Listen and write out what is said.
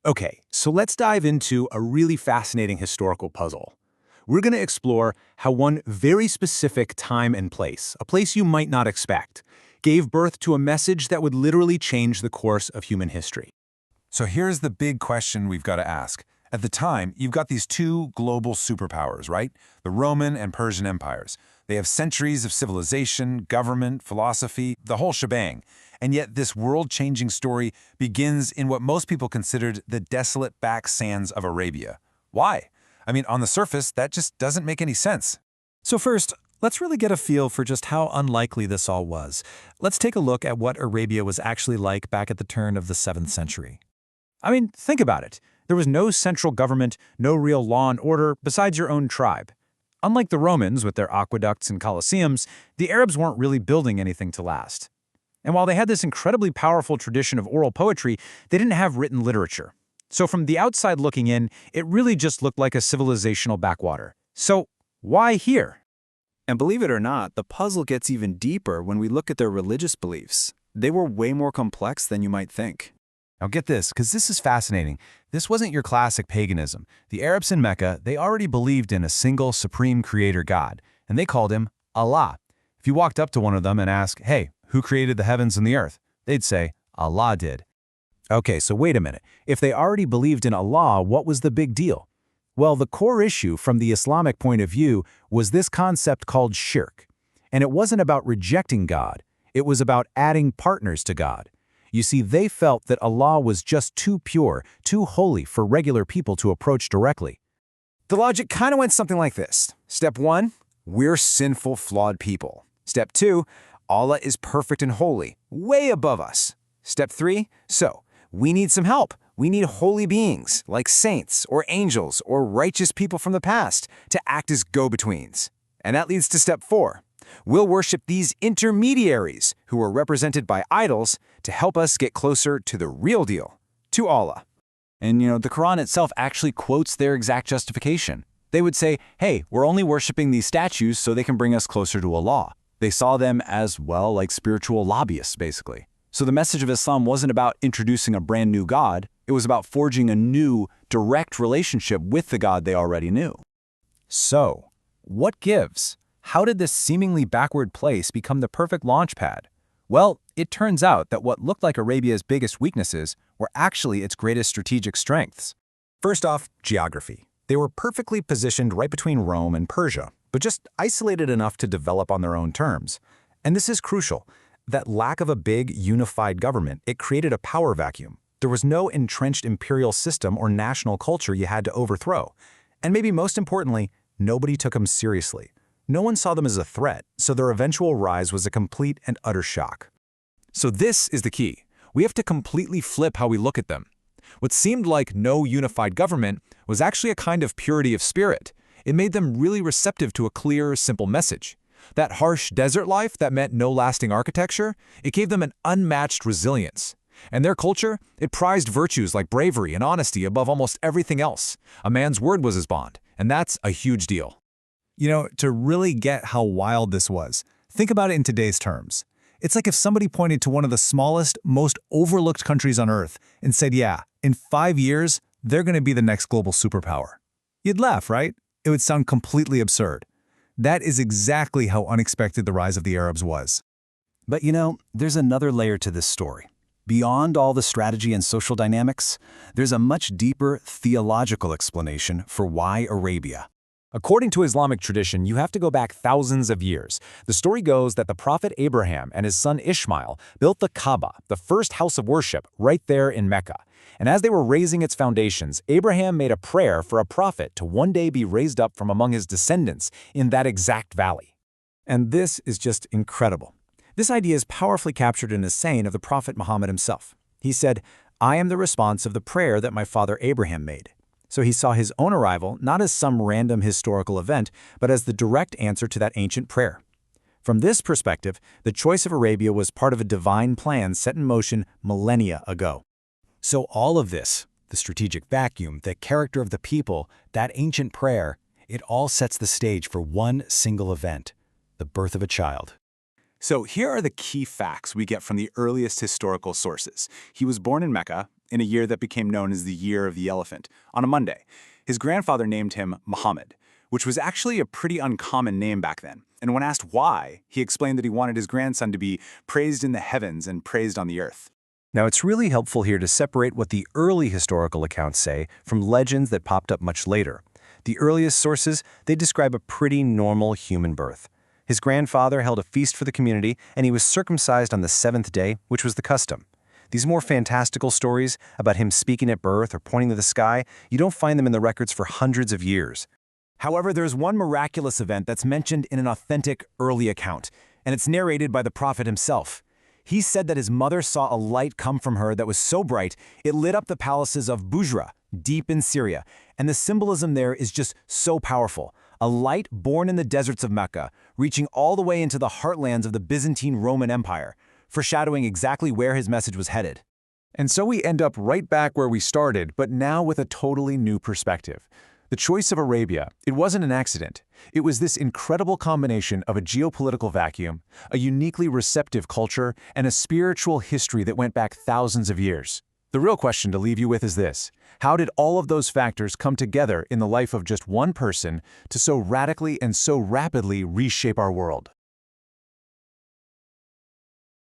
Okay, so let's dive into a really fascinating historical puzzle. We're going to explore how one very specific time and place, a place you might not expect, gave birth to a message that would literally change the course of human history. So here's the big question we've got to ask. At the time, you've got these two global superpowers, right? The Roman and Persian empires. They have centuries of civilization, government, philosophy, the whole shebang. And yet this world-changing story begins in what most people considered the desolate back sands of Arabia. Why? I mean, on the surface, that just doesn't make any sense. So first, let's really get a feel for just how unlikely this all was. Let's take a look at what Arabia was actually like back at the turn of the 7th century. I mean, think about it. There was no central government, no real law and order besides your own tribe. Unlike the Romans with their aqueducts and colosseums, the Arabs weren't really building anything to last. And while they had this incredibly powerful tradition of oral poetry, they didn't have written literature. So from the outside looking in, it really just looked like a civilizational backwater. So why here? And believe it or not, the puzzle gets even deeper when we look at their religious beliefs. They were way more complex than you might think. Now get this, because this is fascinating. This wasn't your classic paganism. The Arabs in Mecca, they already believed in a single supreme creator God, and they called him Allah. If you walked up to one of them and asked, hey, who created the heavens and the earth? They'd say, Allah did. Okay, so wait a minute. If they already believed in Allah, what was the big deal? Well, the core issue from the Islamic point of view was this concept called shirk. And it wasn't about rejecting God. It was about adding partners to God. You see, they felt that Allah was just too pure, too holy for regular people to approach directly. The logic kind of went something like this. Step 1, we're sinful, flawed people. Step 2, Allah is perfect and holy, way above us. Step 3, so we need some help. We need holy beings, like saints or angels or righteous people from the past, to act as go-betweens. And that leads to step 4. We'll worship these intermediaries, who are represented by idols, to help us get closer to the real deal, to Allah. And the Quran itself actually quotes their exact justification. They would say, hey, we're only worshiping these statues so they can bring us closer to Allah. They saw them as, well, like spiritual lobbyists, basically. So the message of Islam wasn't about introducing a brand new God. It was about forging a new, direct relationship with the God they already knew. So, what gives? How did this seemingly backward place become the perfect launchpad? Well, it turns out that what looked like Arabia's biggest weaknesses were actually its greatest strategic strengths. First off, geography. They were perfectly positioned right between Rome and Persia, but just isolated enough to develop on their own terms. And this is crucial. That lack of a big, unified government, it created a power vacuum. There was no entrenched imperial system or national culture you had to overthrow. And maybe most importantly, nobody took them seriously. No one saw them as a threat, so their eventual rise was a complete and utter shock. So this is the key. We have to completely flip how we look at them. What seemed like no unified government was actually a kind of purity of spirit. It made them really receptive to a clear, simple message. That harsh desert life that meant no lasting architecture, it gave them an unmatched resilience. And their culture, it prized virtues like bravery and honesty above almost everything else. A man's word was his bond, and that's a huge deal. To really get how wild this was, think about it in today's terms. It's like if somebody pointed to one of the smallest, most overlooked countries on Earth and said, yeah, in 5 years, they're going to be the next global superpower. You'd laugh, right? It would sound completely absurd. That is exactly how unexpected the rise of the Arabs was. But there's another layer to this story. Beyond all the strategy and social dynamics, there's a much deeper theological explanation for why Arabia. According to Islamic tradition, you have to go back thousands of years. The story goes that the prophet Abraham and his son Ishmael built the Kaaba, the first house of worship, right there in Mecca. And as they were raising its foundations, Abraham made a prayer for a prophet to one day be raised up from among his descendants in that exact valley. And this is just incredible. This idea is powerfully captured in a saying of the Prophet Muhammad himself. He said, I am the response of the prayer that my father Abraham made. So he saw his own arrival not as some random historical event, but as the direct answer to that ancient prayer. From this perspective, the choice of Arabia was part of a divine plan set in motion millennia ago. So all of this, the strategic vacuum, the character of the people, that ancient prayer, it all sets the stage for one single event, the birth of a child. So here are the key facts we get from the earliest historical sources. He was born in Mecca, in a year that became known as the Year of the Elephant, on a Monday. His grandfather named him Muhammad, which was actually a pretty uncommon name back then. And when asked why, he explained that he wanted his grandson to be praised in the heavens and praised on the earth. Now, it's really helpful here to separate what the early historical accounts say from legends that popped up much later. The earliest sources, they describe a pretty normal human birth. His grandfather held a feast for the community, and he was circumcised on the 7th day, which was the custom. These more fantastical stories about him speaking at birth or pointing to the sky, you don't find them in the records for hundreds of years. However, there's one miraculous event that's mentioned in an authentic early account, and it's narrated by the prophet himself. He said that his mother saw a light come from her that was so bright, it lit up the palaces of Bujra, deep in Syria, and the symbolism there is just so powerful. A light born in the deserts of Mecca, reaching all the way into the heartlands of the Byzantine Roman Empire, foreshadowing exactly where his message was headed. And so we end up right back where we started, but now with a totally new perspective. The choice of Arabia, it wasn't an accident. It was this incredible combination of a geopolitical vacuum, a uniquely receptive culture, and a spiritual history that went back thousands of years. The real question to leave you with is this: how did all of those factors come together in the life of just one person to so radically and so rapidly reshape our world?